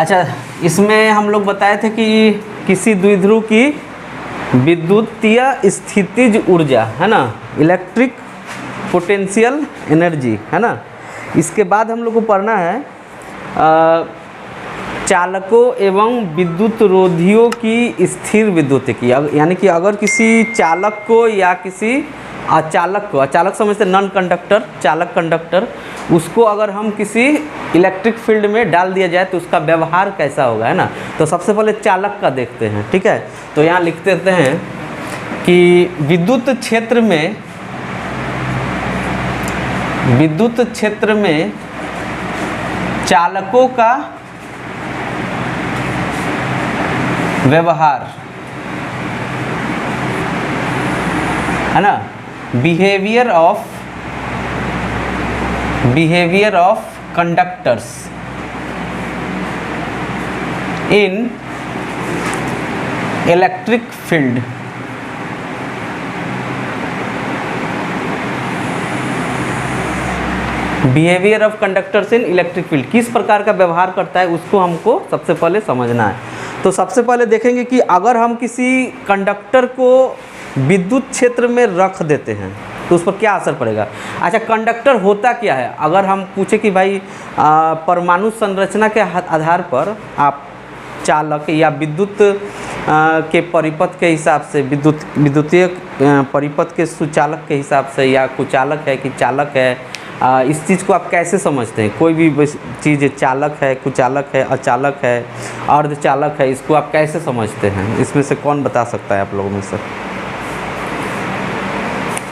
अच्छा, इसमें हम लोग बताए थे कि किसी द्विध्रुव की विद्युतीय स्थितिज ऊर्जा है ना, इलेक्ट्रिक पोटेंशियल एनर्जी है ना। इसके बाद हम लोग को पढ़ना है चालकों एवं विद्युत रोधियों की स्थिर विद्युतिकी। यानी कि अगर किसी चालक को या किसी अचालक को, अचालक समझते नॉन कंडक्टर, चालक कंडक्टर, उसको अगर हम किसी इलेक्ट्रिक फील्ड में डाल दिया जाए तो उसका व्यवहार कैसा होगा, है ना। तो सबसे पहले चालक का देखते हैं, ठीक है। तो यहाँ लिख देते हैं कि विद्युत क्षेत्र में चालकों का व्यवहार, है ना, behaviour of conductors in electric field behaviour of conductors in electric field किस प्रकार का व्यवहार करता है उसको हमको सबसे पहले समझना है। तो सबसे पहले देखेंगे कि अगर हम किसी कंडक्टर को विद्युत क्षेत्र में रख देते हैं तो उस पर क्या असर पड़ेगा। अच्छा, कंडक्टर होता क्या है। अगर हम पूछे कि भाई परमाणु संरचना के आधार पर आप चालक या विद्युत के परिपथ के हिसाब से, विद्युतीय परिपथ के सुचालक के हिसाब से, या कुचालक है कि चालक है, इस चीज़ को आप कैसे समझते हैं। कोई भी चीज़ चालक है, कुचालक है, अचालक है, अर्धचालक है, इसको आप कैसे समझते हैं। इसमें से कौन बता सकता है आप लोगों में से।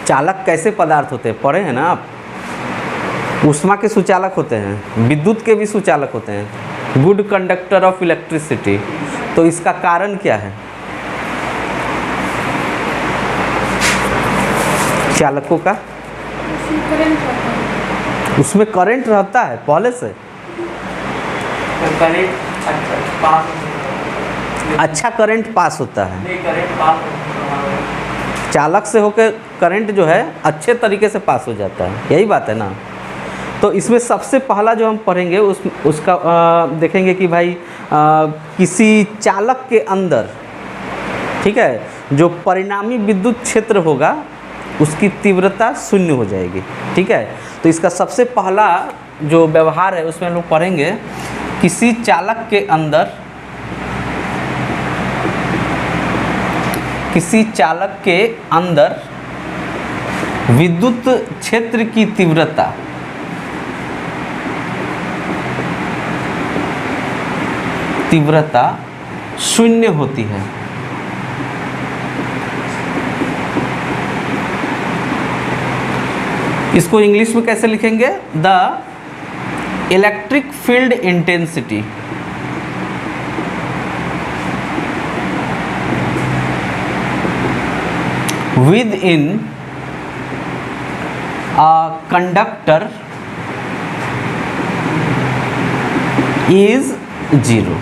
चालक कैसे पदार्थ होते हैं, पढ़े हैं ना आप। ऊष्मा के सुचालक होते हैं, विद्युत के भी सुचालक होते हैं, गुड कंडक्टर ऑफ इलेक्ट्रिसिटी। तो इसका कारण क्या है। चालकों का उसमें करंट रहता है पहले से, अच्छा करंट पास होता है, चालक से होकर करंट जो है अच्छे तरीके से पास हो जाता है, यही बात है ना। तो इसमें सबसे पहला जो हम पढ़ेंगे उसका देखेंगे कि भाई किसी चालक के अंदर, ठीक है, जो परिणामी विद्युत क्षेत्र होगा उसकी तीव्रता शून्य हो जाएगी, ठीक है। तो इसका सबसे पहला जो व्यवहार है उसमें हम लोग पढ़ेंगे किसी चालक के अंदर विद्युत क्षेत्र की तीव्रता शून्य होती है। इसको इंग्लिश में कैसे लिखेंगे। The electric field intensity with in a conductor is 0,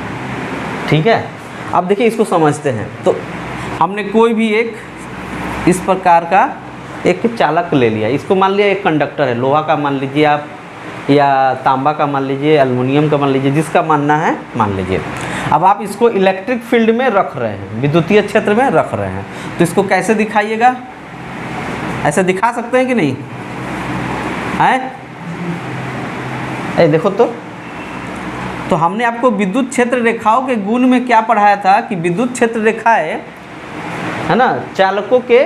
ठीक है। अब देखिए इसको समझते हैं। तो हमने कोई भी एक इस प्रकार का एक चालक ले लिया, इसको मान लिया एक कंडक्टर है, लोहा का मान लीजिए आप, या तांबा का मान लीजिए, एल्युमिनियम का मान लीजिए, जिसका मानना है मान लीजिए। अब आप इसको इलेक्ट्रिक फील्ड में रख रहे हैं, विद्युतीय क्षेत्र में रख रहे हैं, तो इसको कैसे दिखाइएगा। ऐसे दिखा सकते हैं कि नहीं है। देखो तो हमने आपको विद्युत क्षेत्र रेखाओं के गुण में क्या पढ़ाया था कि विद्युत क्षेत्र रेखाएं, है ना, चालकों के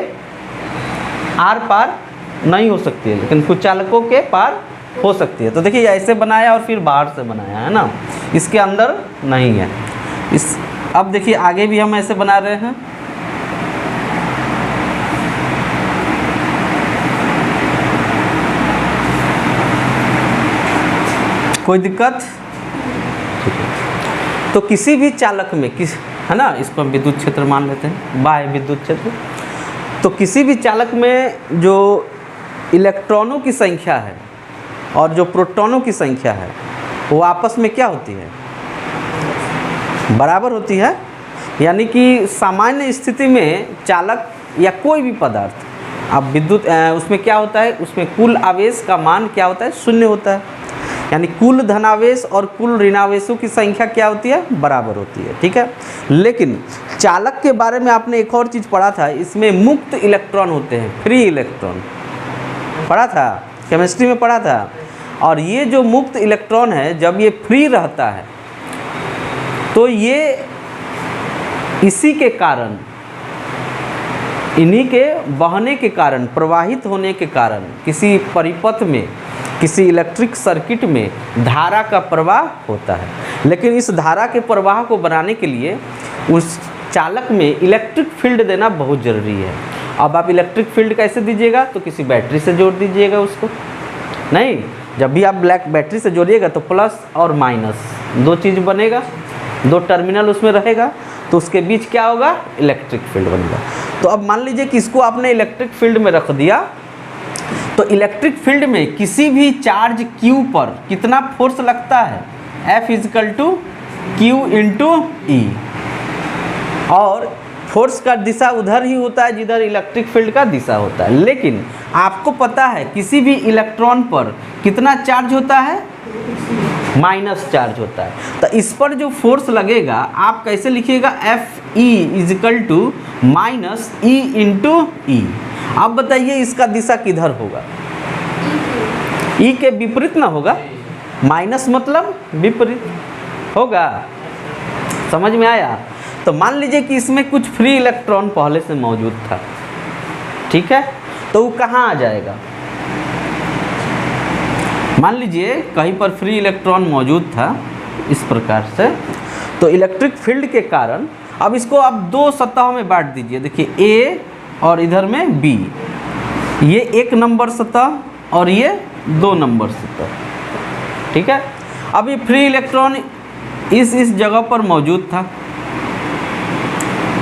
आर पार नहीं हो सकती है, लेकिन कुछ चालकों के पार हो सकती है। तो देखिए ऐसे बनाया और फिर बाहर से बनाया, है ना, इसके अंदर नहीं है। अब देखिए आगे भी हम ऐसे बना रहे हैं। कोई दिक्कत। तो किसी भी चालक में है ना, इसको हम विद्युत क्षेत्र मान लेते हैं, बाह्य विद्युत क्षेत्र। तो किसी भी चालक में जो इलेक्ट्रॉनों की संख्या है और जो प्रोटॉनों की संख्या है वो आपस में क्या होती है, बराबर होती है। यानी कि सामान्य स्थिति में चालक या कोई भी पदार्थ, अब विद्युत उसमें क्या होता है, उसमें कुल आवेश का मान क्या होता है, शून्य होता है। यानी कुल धनावेश और कुल ऋणावेशों की संख्या क्या होती है, बराबर होती है। ठीक है, लेकिन चालक के बारे में आपने एक और चीज़ पढ़ा था, इसमें मुक्त इलेक्ट्रॉन होते हैं, फ्री इलेक्ट्रॉन पढ़ा था, केमिस्ट्री में पढ़ा था। और ये जो मुक्त इलेक्ट्रॉन है जब ये फ्री रहता है तो ये इसी के कारण, इन्हीं के बहने के कारण, प्रवाहित होने के कारण किसी परिपथ में, किसी इलेक्ट्रिक सर्किट में धारा का प्रवाह होता है। लेकिन इस धारा के प्रवाह को बनाने के लिए उस चालक में इलेक्ट्रिक फील्ड देना बहुत ज़रूरी है। अब आप इलेक्ट्रिक फील्ड कैसे दीजिएगा, तो किसी बैटरी से जोड़ दीजिएगा उसको। नहीं, जब भी आप ब्लैक बैटरी से जोड़िएगा तो प्लस और माइनस दो चीज़ बनेगा, दो टर्मिनल उसमें रहेगा, तो उसके बीच क्या होगा, इलेक्ट्रिक फील्ड बनेगा। तो अब मान लीजिए कि इसको आपने इलेक्ट्रिक फील्ड में रख दिया, तो इलेक्ट्रिक फील्ड में किसी भी चार्ज Q पर कितना फोर्स लगता है, F = Q × E, और फोर्स का दिशा उधर ही होता है जिधर इलेक्ट्रिक फील्ड का दिशा होता है। लेकिन आपको पता है किसी भी इलेक्ट्रॉन पर कितना चार्ज होता है, माइनस चार्ज होता है। तो इस पर जो फोर्स लगेगा आप कैसे लिखिएगा, Fe = -E × E। अब बताइए इसका दिशा किधर होगा, E के विपरीत ना होगा, माइनस मतलब विपरीत होगा। समझ में आया? तो मान लीजिए कि इसमें कुछ फ्री इलेक्ट्रॉन पहले से मौजूद था, ठीक है, तो वो कहाँ आ जाएगा। मान लीजिए कहीं पर फ्री इलेक्ट्रॉन मौजूद था इस प्रकार से, तो इलेक्ट्रिक फील्ड के कारण अब इसको आप दो सतहों में बांट दीजिए। देखिए A और इधर में B, ये 1 नंबर सतह और ये 2 नंबर सतह, ठीक है। अब ये फ्री इलेक्ट्रॉन इस जगह पर मौजूद था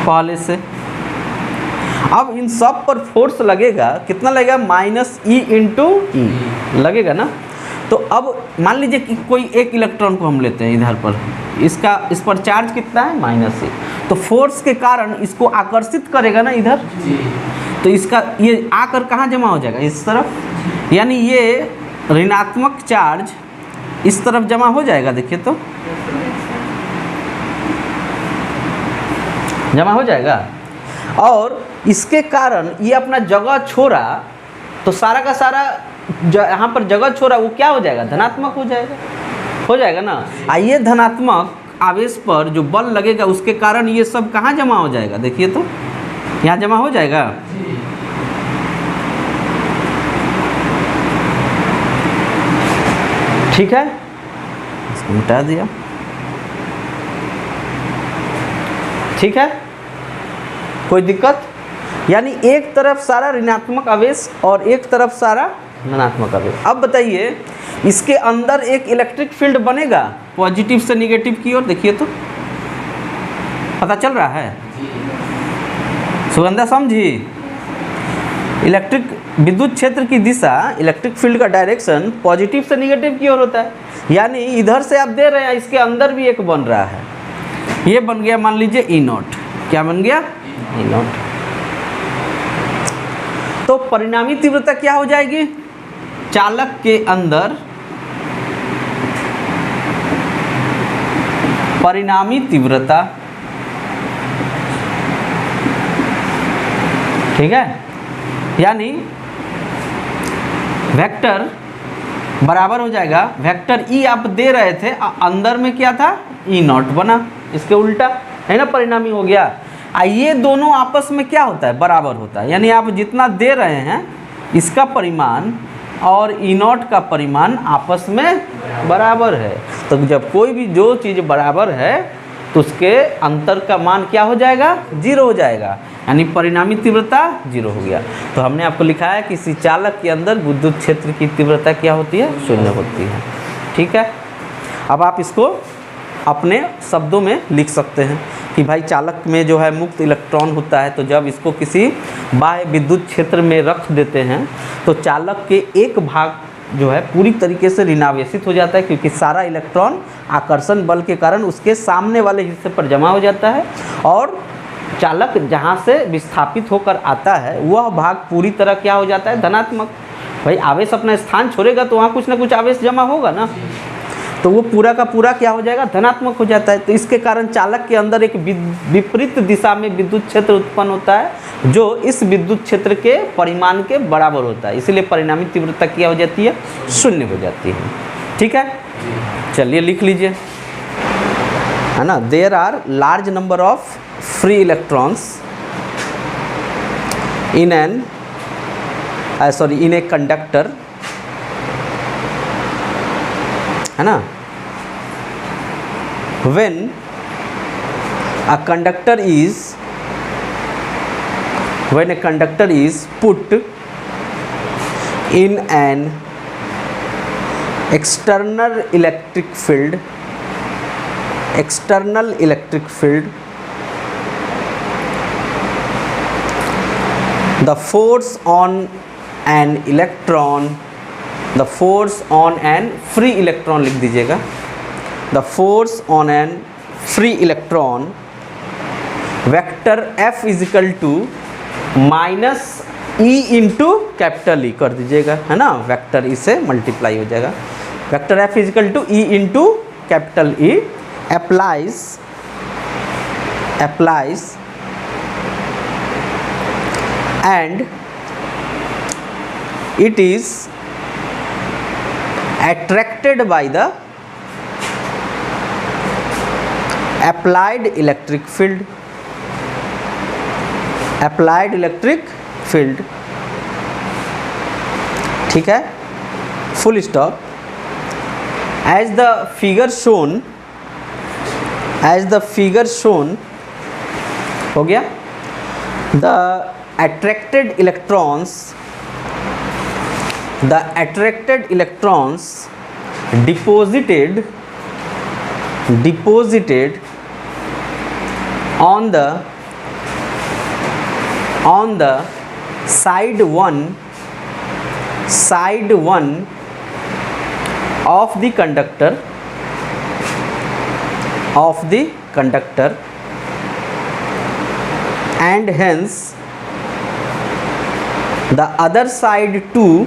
पहले से। अब इन सब पर फोर्स लगेगा, कितना लगेगा, -E × E लगेगा ना। तो अब मान लीजिए कि कोई एक इलेक्ट्रॉन को हम लेते हैं इधर पर, इस पर चार्ज कितना है, -E, तो फोर्स के कारण इसको आकर्षित करेगा ना इधर, तो इसका ये आकर कहाँ जमा हो जाएगा, इस तरफ, यानी ये ऋणात्मक चार्ज इस तरफ जमा हो जाएगा। देखिए तो जमा हो जाएगा, और इसके कारण ये अपना जगह छोड़ा, तो सारा का सारा यहाँ पर जगह छोड़ा वो क्या हो जाएगा, धनात्मक हो जाएगा ना। आइए धनात्मक आवेश पर जो बल लगेगा उसके कारण ये सब कहाँ जमा हो जाएगा, देखिए तो यहाँ जमा हो जाएगा। ठीक है, इसको मिटा दिया, ठीक है, कोई दिक्कत। यानी एक तरफ सारा ऋणात्मक आवेश और एक तरफ सारा धनात्मक आवेश। अब बताइए इसके अंदर एक इलेक्ट्रिक फील्ड बनेगा पॉजिटिव से निगेटिव की ओर, देखिए तो पता चल रहा है, सुगंधा समझी। इलेक्ट्रिक विद्युत क्षेत्र की दिशा, इलेक्ट्रिक फील्ड का डायरेक्शन पॉजिटिव से निगेटिव की ओर होता है। यानी इधर से आप दे रहे हैं, इसके अंदर भी एक बन रहा है, ये बन गया मान लीजिए E0, क्या बन गया, E0। तो परिणामी तीव्रता क्या हो जाएगी, चालक के अंदर परिणामी तीव्रता, ठीक है, यानी वेक्टर बराबर हो जाएगा, वेक्टर E आप दे रहे थे, अंदर में क्या था, E0 बना, इसके उल्टा है ना, परिणामी हो गया। ये दोनों आपस में क्या होता है, बराबर होता है। यानी आप जितना दे रहे हैं इसका परिमाण और E0 का परिमाण आपस में बराबर है। तो जब कोई भी जो चीज़ बराबर है तो उसके अंतर का मान क्या हो जाएगा, 0 हो जाएगा, यानी परिणामी तीव्रता 0 हो गया। तो हमने आपको लिखा है कि किसी चालक के अंदर विद्युत क्षेत्र की तीव्रता क्या होती है, 0 होती है। ठीक है, अब आप इसको अपने शब्दों में लिख सकते हैं कि भाई चालक में जो है मुक्त इलेक्ट्रॉन होता है, तो जब इसको किसी बाह्य विद्युत क्षेत्र में रख देते हैं तो चालक के एक भाग जो है पूरी तरीके से ऋणावेशित हो जाता है, क्योंकि सारा इलेक्ट्रॉन आकर्षण बल के कारण उसके सामने वाले हिस्से पर जमा हो जाता है, और चालक जहाँ से विस्थापित होकर आता है वह भाग पूरी तरह क्या हो जाता है, धनात्मक। भाई आवेश अपना स्थान छोड़ेगा तो वहाँ कुछ ना कुछ आवेश जमा होगा ना, तो वो पूरा का पूरा क्या हो जाएगा, धनात्मक हो जाता है। तो इसके कारण चालक के अंदर एक विपरीत दिशा में विद्युत क्षेत्र उत्पन्न होता है जो इस विद्युत क्षेत्र के परिमाण के बराबर होता है, इसलिए परिणामी तीव्रता क्या हो जाती है, शून्य हो जाती है। ठीक है, चलिए लिख लीजिए, है ना। There are large number of free electrons in a conductor, है ना। when a conductor is put in an external electric field, the force on an free electron लिख दीजिएगा, the force on an free electron vector F is equal to minus E into capital E कर दीजिएगा, है ना। Vector E से multiply हो जाएगा, vector F is equal to E into capital E applies and it is attracted by the applied electric field, ठीक है, full stop. as the figure shown हो गया, the attracted electrons deposited on the side 1 of the conductor and hence the other side too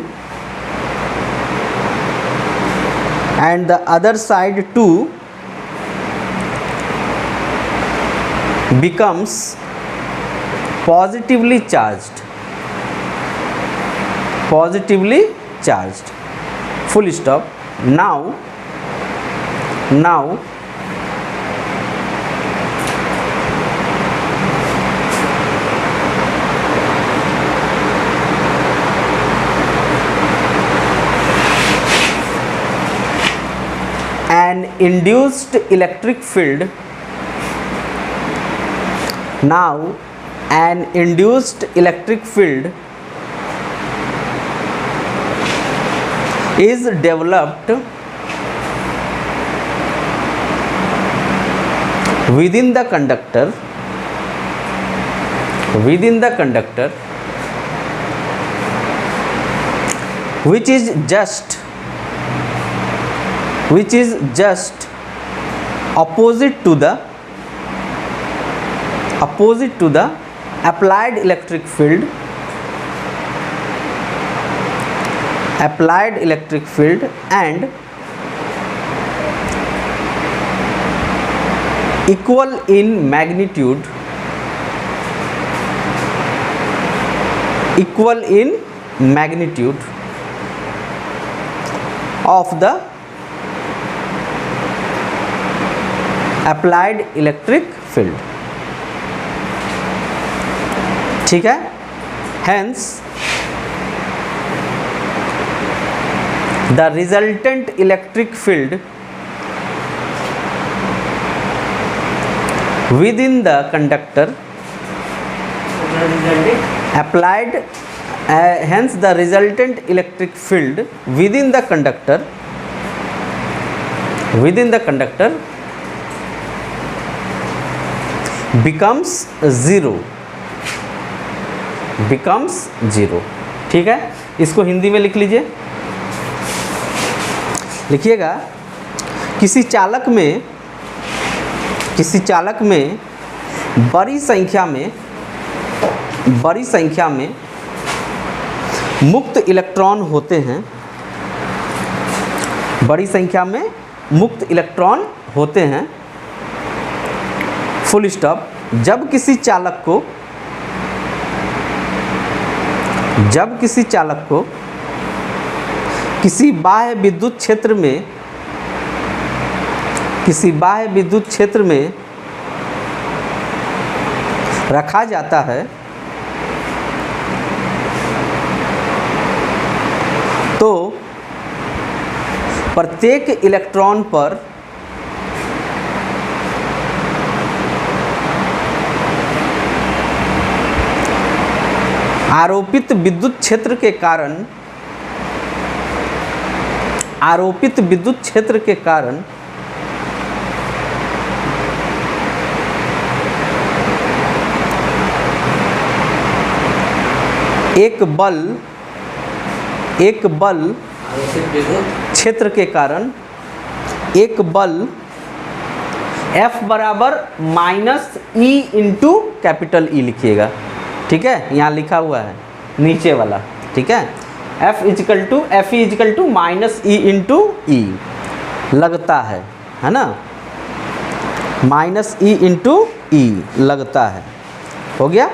becomes positively charged, full stop। now an induced electric field is developed within the conductor which is just opposite to the applied electric field and equal in magnitude of the applied electric field, ठीक है। hence the resultant electric field within the conductor hence the resultant electric field within the conductor becomes zero, ठीक है। इसको हिंदी में लिख लीजिए, लिखिएगा, किसी चालक में बड़ी संख्या में मुक्त इलेक्ट्रॉन होते हैं, बड़ी संख्या में मुक्त इलेक्ट्रॉन होते हैं, फुल स्टॉप। जब किसी चालक को किसी बाह्य विद्युत क्षेत्र में रखा जाता है तो प्रत्येक इलेक्ट्रॉन पर आरोपित विद्युत क्षेत्र के कारण एक बल क्षेत्र के कारण एक बल F बराबर minus E into capital E लिखिएगा, ठीक है, यहाँ लिखा हुआ है नीचे वाला, ठीक है। F is equal to minus E into E लगता है ना, माइनस E इंटू E लगता है, हो गया।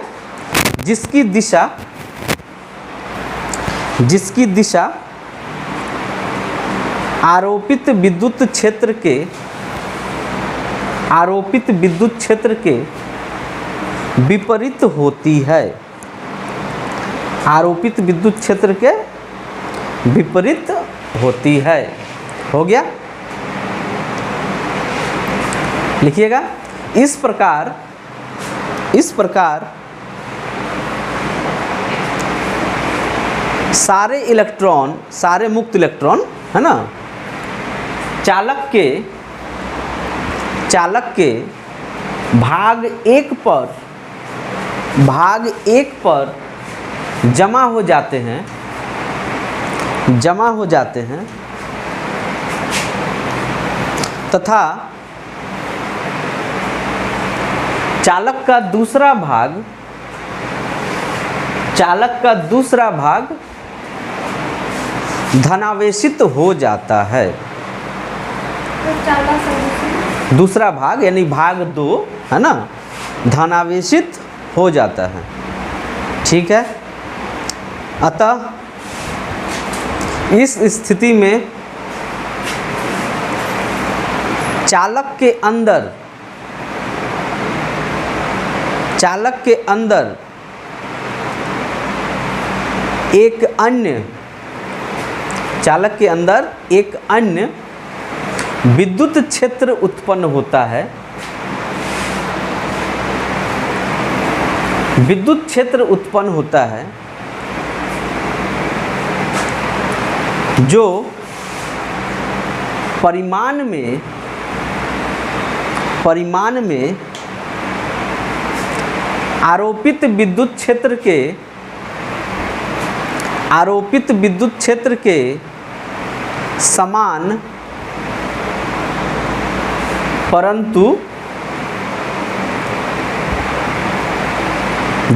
जिसकी दिशा आरोपित विद्युत क्षेत्र के विपरीत होती है, आरोपित विद्युत क्षेत्र के विपरीत होती है, हो गया। लिखिएगा, इस प्रकार सारे मुक्त इलेक्ट्रॉन है ना, चालक के भाग एक पर जमा हो जाते हैं तथा चालक का दूसरा भाग धनावेशित हो जाता है। दूसरा भाग यानी भाग 2 है ना, धनावेशित हो जाता है, ठीक है। अतः इस स्थिति में चालक के अंदर एक अन्य विद्युत क्षेत्र उत्पन्न होता है। विद्युत क्षेत्र उत्पन्न होता है जो परिमाण में आरोपित विद्युत क्षेत्र के समान परंतु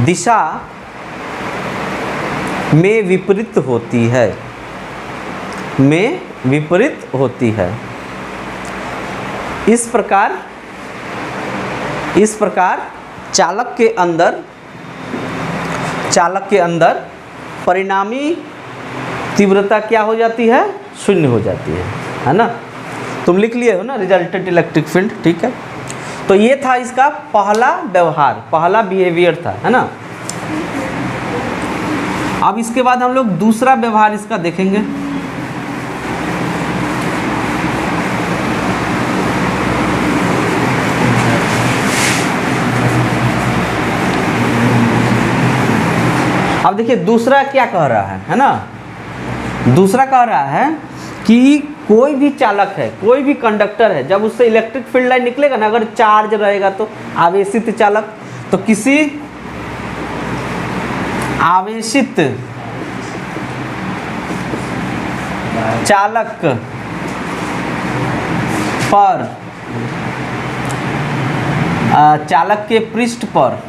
दिशा में विपरीत होती है। इस प्रकार चालक के अंदर परिणामी तीव्रता क्या हो जाती है, शून्य हो जाती है ना। तुम लिख लिए हो ना रिजल्टेंट इलेक्ट्रिक फील्ड, ठीक है। तो ये था इसका पहला व्यवहार, पहला बिहेवियर था, है ना। अब इसके बाद हम लोग दूसरा व्यवहार इसका देखेंगे। अब देखिए दूसरा क्या कह रहा है ना। दूसरा कह रहा है कि कोई भी चालक है, कोई भी कंडक्टर है, जब उससे इलेक्ट्रिक फील्ड लाइन निकलेगा ना, अगर चार्ज रहेगा तो आवेशित चालक, तो किसी आवेशित चालक पर चालक के पृष्ठ पर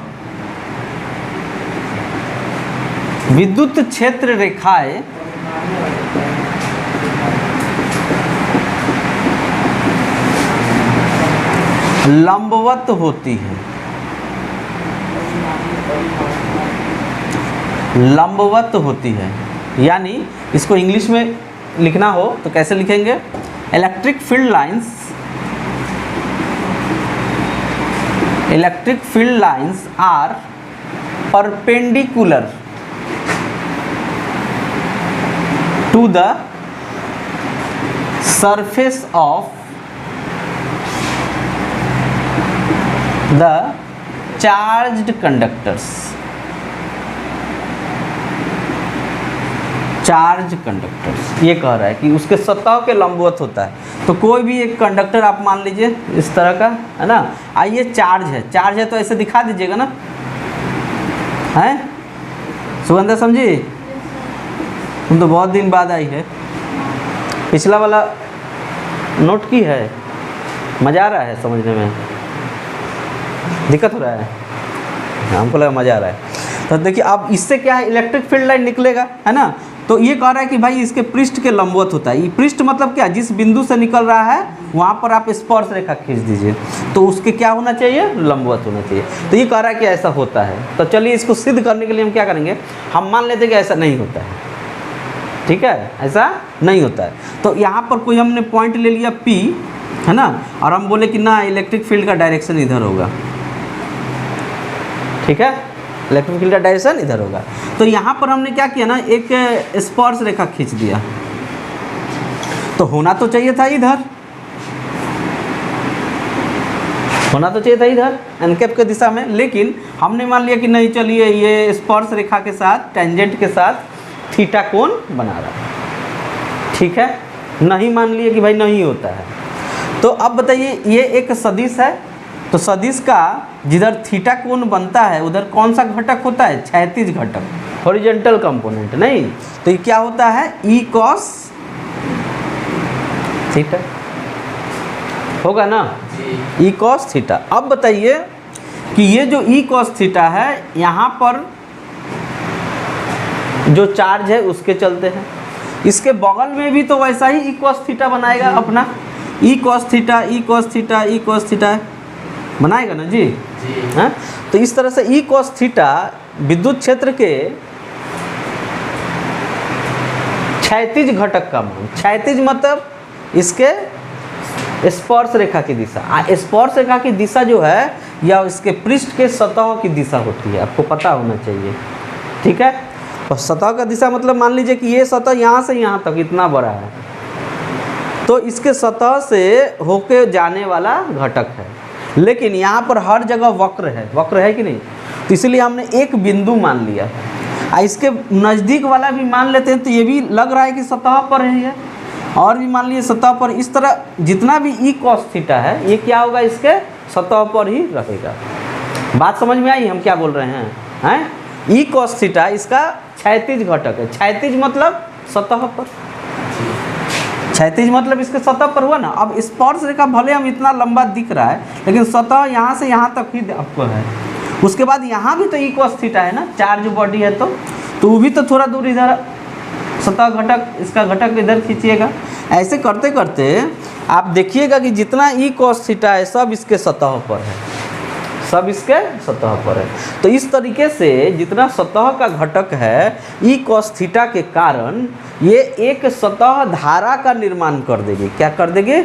विद्युत क्षेत्र रेखाएं लंबवत होती है, लंबवत होती है। यानी इसको इंग्लिश में लिखना हो तो कैसे लिखेंगे? Electric field lines are perpendicular to the surface of the charged conductors. Charge conductors ये कह रहा है कि उसके सतह के लंबवत होता है। तो कोई भी एक कंडक्टर आप मान लीजिए इस तरह का, है ना। आइए चार्ज है तो ऐसे दिखा दीजिएगा ना, हैं सुगंधा समझी? तुम तो बहुत दिन बाद आई है। पिछला वाला नोट की है? मज़ा आ रहा है समझने में? दिक्कत हो रहा है? हमको लगा मज़ा आ रहा है। तो देखिए अब इससे क्या है, इलेक्ट्रिक फील्ड लाइन निकलेगा, है ना। तो ये कह रहा है कि भाई इसके पृष्ठ के लंबवत होता है। ये पृष्ठ मतलब क्या, जिस बिंदु से निकल रहा है वहाँ पर आप स्पर्श रेखा खींच दीजिए तो उसके क्या होना चाहिए, लंबवत होना चाहिए। तो ये कह रहा है कि ऐसा होता है। तो चलिए इसको सिद्ध करने के लिए हम क्या करेंगे, हम मान लेते हैं कि ऐसा नहीं होता है। ठीक है, ऐसा नहीं होता है। तो यहाँ पर कोई हमने पॉइंट ले लिया P, है ना, और हम बोले कि ना इलेक्ट्रिक फील्ड का डायरेक्शन इधर होगा। ठीक है, इलेक्ट्रिक फील्ड का डायरेक्शन इधर होगा। तो यहाँ पर हमने क्या किया ना, एक स्पर्श रेखा खींच दिया। तो होना तो चाहिए था इधर, होना तो चाहिए था इधर एनकैप के दिशा में, लेकिन हमने मान लिया कि नहीं, चलिए ये स्पर्श रेखा के साथ टेंजेंट के साथ थीटा कोण बना रहा है। ठीक है, नहीं मान लिए कि भाई नहीं होता है। तो अब बताइए ये एक सदिश है, तो सदिश का जिधर थीटा कोण बनता है उधर कौन सा घटक होता है, क्षैतिज घटक, हॉरिजॉन्टल कंपोनेंट। नहीं तो ये क्या होता है, ई कॉस थीटा होगा ना, ई कॉस थीटा। अब बताइए कि ये जो ई कॉस थीटा है यहाँ पर जो चार्ज है उसके चलते हैं, इसके बगल में भी तो वैसा ही ई कॉस थीटा बनाएगा अपना, E cos theta, E cos theta, E cos theta बनाएगा ना जी, हाँ। तो इस तरह से ई कॉस थीटा विद्युत क्षेत्र के क्षैतिज घटक का मान, क्षैतिज मतलब इसके स्पर्श रेखा की दिशा, स्पर्श रेखा की दिशा जो है या इसके पृष्ठ के सतह की दिशा होती है, आपको पता होना चाहिए। ठीक है, और सतह का दिशा मतलब मान लीजिए कि ये सतह यहाँ से यहाँ तक इतना बड़ा है, तो इसके सतह से होके जाने वाला घटक है। लेकिन यहाँ पर हर जगह वक्र है कि नहीं, तो इसलिए हमने एक बिंदु मान लिया। इसके नज़दीक वाला भी मान लेते हैं तो ये भी लग रहा है कि सतह पर है, और भी मान लिए सतह पर। इस तरह जितना भी ई कॉस थीटा है ये क्या होगा, इसके सतह पर ही रहेगा। बात समझ में आई हम क्या बोल रहे हैं? ई कॉस थीटा इसका क्षैतिज घटक है। क्षैतिज मतलब सतह पर, क्षैतिज मतलब इसके सतह पर हुआ ना। अब स्पर्श रेखा भले हम इतना लंबा दिख रहा है लेकिन सतह यहाँ से यहाँ तक ही आपको है। उसके बाद यहाँ भी तो ई कॉस थीटा है ना, चार्ज बॉडी है तो वो भी तो थोड़ा दूर इधर सतह घटक, इसका घटक इधर खींचिएगा। ऐसे करते करते आप देखिएगा कि जितना ई कॉस थीटा है सब इसके सतह पर है, सब इसके सतह पर है। तो इस तरीके से जितना सतह का घटक है ई कॉस थीटा के कारण ये एक सतह धारा का निर्माण कर देगी। क्या कर देगी?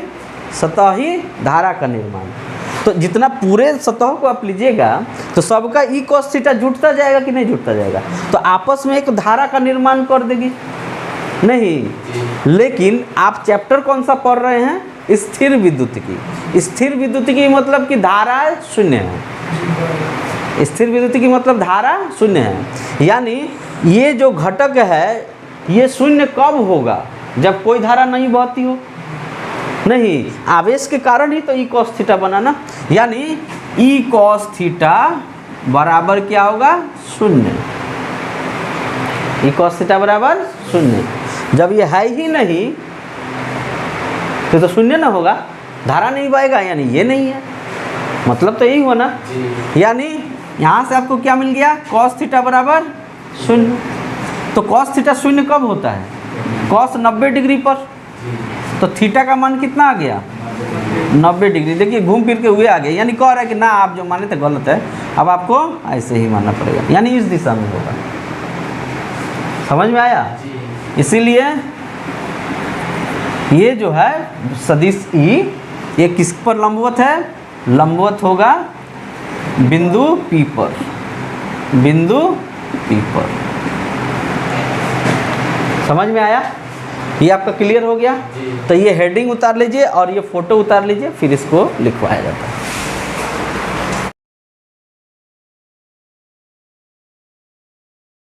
सतह ही धारा का निर्माण। तो जितना पूरे सतह को आप लीजिएगा तो सबका ई कॉस थीटा जुटता जाएगा कि नहीं जुटता जाएगा, तो आपस में एक धारा का निर्माण कर देगी। नहीं, लेकिन आप चैप्टर कौन सा पढ़ रहे हैं? स्थिर विद्युतिकी। स्थिर विद्युतिकी मतलब कि धारा शून्य है। स्थिर विद्युतिकी मतलब धारा शून्य है, यानी ये जो घटक है ये शून्य कब होगा? जब कोई धारा नहीं बहती हो। नहीं, आवेश के कारण ही तो ई कॉस थीटा बना ना, यानी ई कॉस थीटा बराबर क्या होगा? शून्य। ई कॉस थीटा बराबर शून्य। जब ये है ही नहीं तो शून्य ना होगा, धारा नहीं बहेगा, यानी ये नहीं है। मतलब तो यही हुआ ना, यानी यहाँ से आपको क्या मिल गया? कॉस थीटा बराबर शून्य। तो कॉस थीटा शून्य कब होता है? कॉस 90 डिग्री पर। तो थीटा का मान कितना आ गया? 90 डिग्री। देखिए घूम फिर के हुए आ गए, यानी कह रहा है कि ना आप जो माने थे गलत है, अब आपको ऐसे ही मानना पड़ेगा, यानी इस दिशा में होगा। समझ में आया? इसीलिए ये जो है सदिश ई, ये किस पर लंबवत है? लंबवत होगा बिंदु P पर, बिंदु P पर। समझ में आया? ये आपका क्लियर हो गया? तो ये हेडिंग उतार लीजिए और ये फोटो उतार लीजिए, फिर इसको लिखवाया जाता है।